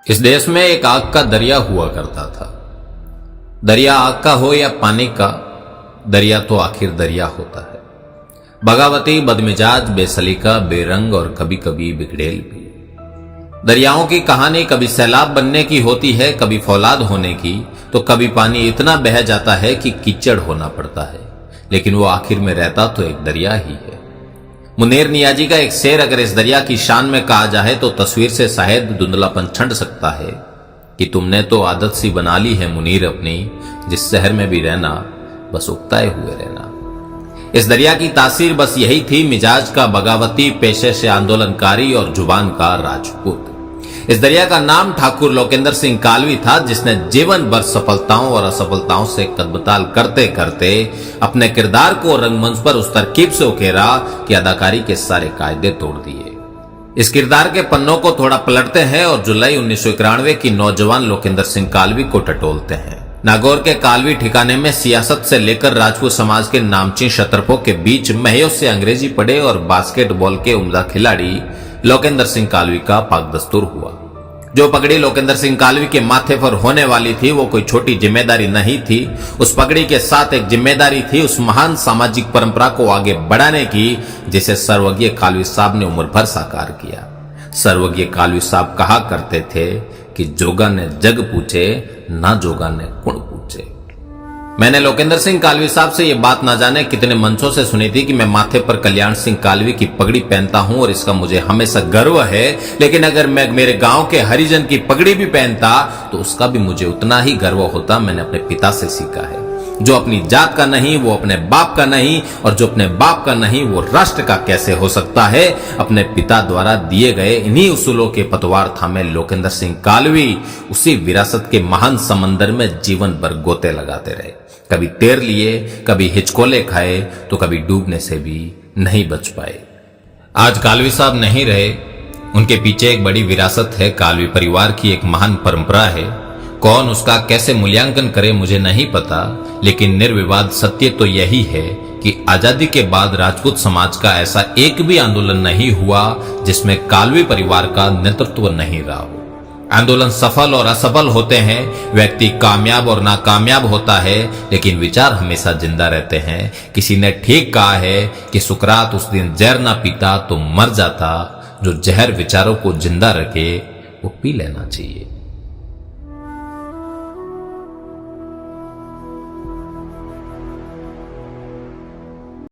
इस देश में एक आग का दरिया हुआ करता था। दरिया आग का हो या पानी का, दरिया तो आखिर दरिया होता है। बगावती, बदमिजाज, बेसलीका, बेरंग और कभी कभी बिगड़ेल भी। दरियाओं की कहानी कभी सैलाब बनने की होती है, कभी फौलाद होने की, तो कभी पानी इतना बह जाता है कि कीचड़ होना पड़ता है, लेकिन वो आखिर में रहता तो एक दरिया ही है। मुनीर नियाजी का एक शेर अगर इस दरिया की शान में कहा जाए तो तस्वीर से शायद धुंधलापन छंट सकता है कि तुमने तो आदत सी बना ली है मुनीर अपनी, जिस शहर में भी रहना बस उगताए हुए रहना। इस दरिया की तासीर बस यही थी, मिजाज का बगावती, पेशे से आंदोलनकारी और जुबान का राजपूत। इस दरिया का नाम ठाकुर लोकेंद्र सिंह कालवी था, जिसने जीवन भर सफलताओं और असफलताओं से कदबताल करते करते अपने किरदार को रंगमंच पर उस तरकीब से उकेरा कि अदाकारी के सारे कायदे तोड़ दिए। इस किरदार के पन्नों को थोड़ा पलटते हैं और जुलाई 1991 की नौजवान लोकेंद्र सिंह कालवी को टटोलते हैं। नागौर के कालवी ठिकाने में सियासत से लेकर राजपूत समाज के नामचीन क्षत्रपों के बीच महयों से अंग्रेजी पढ़े और बास्केटबॉल के उम्दा खिलाड़ी लोकेंद्र सिंह कालवी का पाकदस्तूर हुआ। जो पगड़ी लोकेंद्र सिंह कालवी के माथे पर होने वाली थी वो कोई छोटी जिम्मेदारी नहीं थी। उस पगड़ी के साथ एक जिम्मेदारी थी उस महान सामाजिक परंपरा को आगे बढ़ाने की, जिसे सर्वज्ञ कालवी साहब ने उम्र भर साकार किया। सर्वज्ञ कालवी साहब कहा करते थे कि जोगा ने जग पूछे, ना जोगा ने कुण पूछे। मैंने लोकेंद्र सिंह कालवी साहब से ये बात ना जाने कितने मंचों से सुनी थी कि मैं माथे पर कल्याण सिंह कालवी की पगड़ी पहनता हूं और इसका मुझे हमेशा गर्व है, लेकिन अगर मैं मेरे गांव के हरिजन की पगड़ी भी पहनता तो उसका भी मुझे उतना ही गर्व होता। मैंने अपने पिता से सीखा है, जो अपनी जात का नहीं वो अपने बाप का नहीं, और जो अपने बाप का नहीं वो राष्ट्र का कैसे हो सकता है। अपने पिता द्वारा दिए गए इन्हीं उसूलों के पतवार थामे लोकेंद्र सिंह कालवी उसी विरासत के महान समंदर में जीवन भर गोते लगाते रहे। कभी तैर लिए, कभी हिचकोले खाए, तो कभी डूबने से भी नहीं बच पाए। आज कालवी साहब नहीं रहे, उनके पीछे एक बड़ी विरासत है। कालवी परिवार की एक महान परंपरा है। कौन उसका कैसे मूल्यांकन करे मुझे नहीं पता, लेकिन निर्विवाद सत्य तो यही है कि आजादी के बाद राजपूत समाज का ऐसा एक भी आंदोलन नहीं हुआ जिसमें कालवी परिवार का नेतृत्व नहीं रहा हो। आंदोलन सफल और असफल होते हैं, व्यक्ति कामयाब और नाकामयाब होता है, लेकिन विचार हमेशा जिंदा रहते हैं। किसी ने ठीक कहा है कि सुकरात उस दिन जहर ना पीता तो मर जाता। जो जहर विचारों को जिंदा रखे वो पी लेना चाहिए।